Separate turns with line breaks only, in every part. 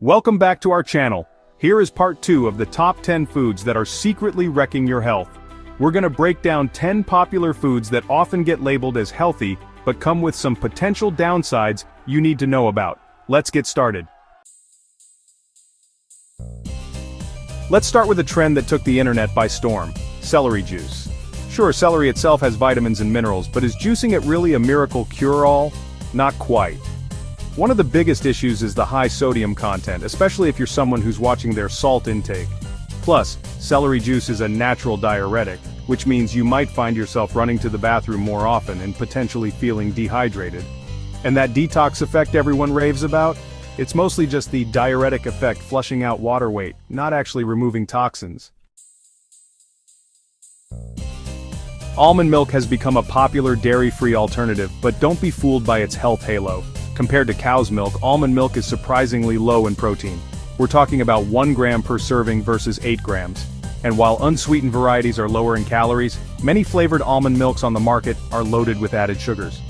Welcome back to our channel. Here is part 2 of the top 10 foods that are secretly wrecking your health. We're gonna break down 10 popular foods that often get labeled as healthy, but come with some potential downsides you need to know about. Let's get started. Let's start with a trend that took the internet by storm: celery juice. Sure, celery itself has vitamins and minerals, but is juicing it really a miracle cure-all? Not quite. One of the biggest issues is the high sodium content, especially if you're someone who's watching their salt intake. Plus, celery juice is a natural diuretic, which means you might find yourself running to the bathroom more often and potentially feeling dehydrated. And that detox effect everyone raves about? It's mostly just the diuretic effect flushing out water weight, not actually removing toxins. Almond milk has become a popular dairy-free alternative, but don't be fooled by its health halo. Compared to cow's milk, almond milk is surprisingly low in protein. We're talking about 1 gram per serving versus 8 grams. And while unsweetened varieties are lower in calories, many flavored almond milks on the market are loaded with added sugars.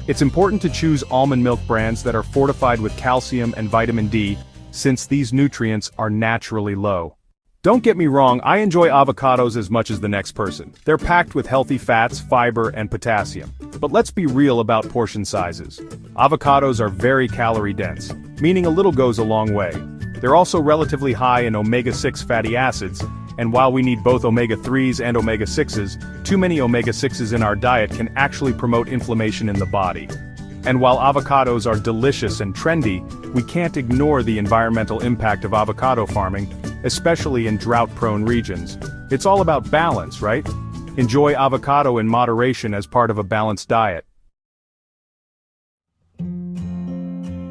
It's important to choose almond milk brands that are fortified with calcium and vitamin D, since these nutrients are naturally low. Don't get me wrong, I enjoy avocados as much as the next person. They're packed with healthy fats, fiber, and potassium. But let's be real about portion sizes. Avocados are very calorie-dense, meaning a little goes a long way. They're also relatively high in omega-6 fatty acids, and while we need both omega-3s and omega-6s, too many omega-6s in our diet can actually promote inflammation in the body. And while avocados are delicious and trendy, we can't ignore the environmental impact of avocado farming, especially in drought-prone regions. It's all about balance, right? Enjoy avocado in moderation as part of a balanced diet.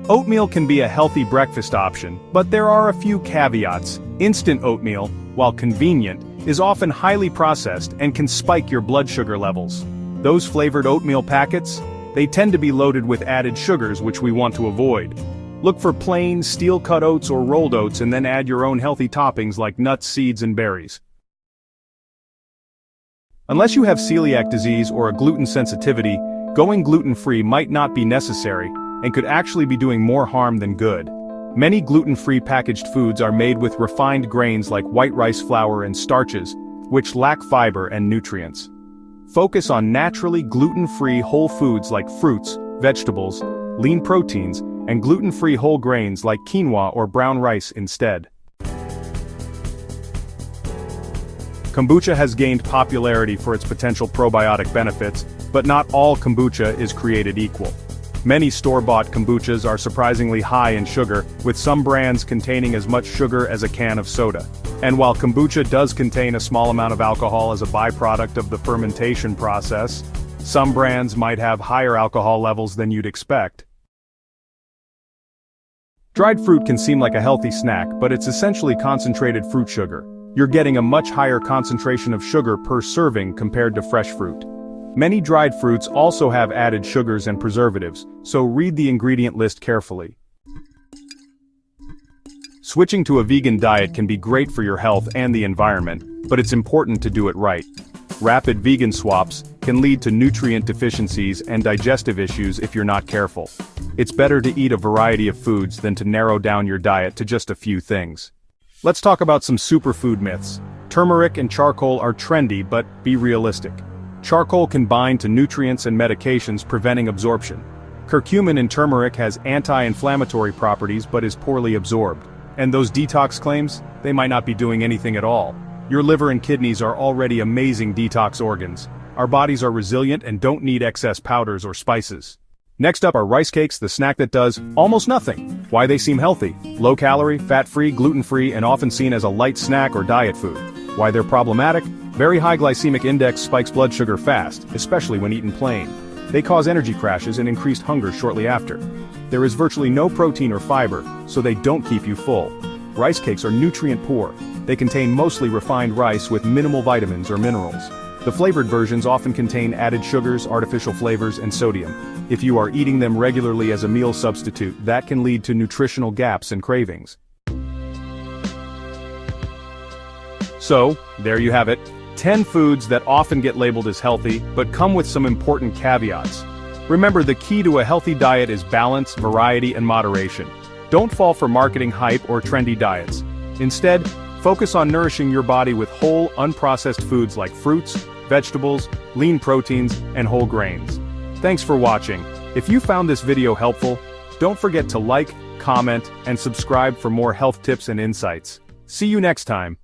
Oatmeal can be a healthy breakfast option, but there are a few caveats. Instant oatmeal, while convenient, is often highly processed and can spike your blood sugar levels. Those flavored oatmeal packets? They tend to be loaded with added sugars, which we want to avoid. Look for plain, steel-cut oats or rolled oats and then add your own healthy toppings like nuts, seeds, and berries. Unless you have celiac disease or a gluten sensitivity, going gluten-free might not be necessary, and could actually be doing more harm than good. Many gluten-free packaged foods are made with refined grains like white rice flour and starches, which lack fiber and nutrients. Focus on naturally gluten-free whole foods like fruits, vegetables, lean proteins, and gluten-free whole grains like quinoa or brown rice instead. Kombucha has gained popularity for its potential probiotic benefits, but not all kombucha is created equal. Many store-bought kombuchas are surprisingly high in sugar, with some brands containing as much sugar as a can of soda. And while kombucha does contain a small amount of alcohol as a byproduct of the fermentation process, some brands might have higher alcohol levels than you'd expect. Dried fruit can seem like a healthy snack, but it's essentially concentrated fruit sugar. You're getting a much higher concentration of sugar per serving compared to fresh fruit. Many dried fruits also have added sugars and preservatives, so read the ingredient list carefully. Switching to a vegan diet can be great for your health and the environment, but it's important to do it right. Rapid vegan swaps can lead to nutrient deficiencies and digestive issues if you're not careful. It's better to eat a variety of foods than to narrow down your diet to just a few things. Let's talk about some superfood myths. Turmeric and charcoal are trendy, but be realistic. Charcoal can bind to nutrients and medications, preventing absorption. Curcumin in turmeric has anti-inflammatory properties but is poorly absorbed. And those detox claims? They might not be doing anything at all. Your liver and kidneys are already amazing detox organs. Our bodies are resilient and don't need excess powders or spices. Next up are rice cakes, the snack that does almost nothing. Why they seem healthy: low-calorie, fat-free, gluten-free, and often seen as a light snack or diet food. Why they're problematic: very high glycemic index spikes blood sugar fast, especially when eaten plain. They cause energy crashes and increased hunger shortly after. There is virtually no protein or fiber, so they don't keep you full. Rice cakes are nutrient poor. They contain mostly refined rice with minimal vitamins or minerals. The flavored versions often contain added sugars, artificial flavors, and sodium. If you are eating them regularly as a meal substitute, that can lead to nutritional gaps and cravings. So, there you have it. 10 foods that often get labeled as healthy, but come with some important caveats. Remember, the key to a healthy diet is balance, variety, and moderation. Don't fall for marketing hype or trendy diets. Instead, focus on nourishing your body with whole, unprocessed foods like fruits, vegetables, lean proteins, and whole grains. Thanks for watching. If you found this video helpful, don't forget to like, comment, and subscribe for more health tips and insights. See you next time.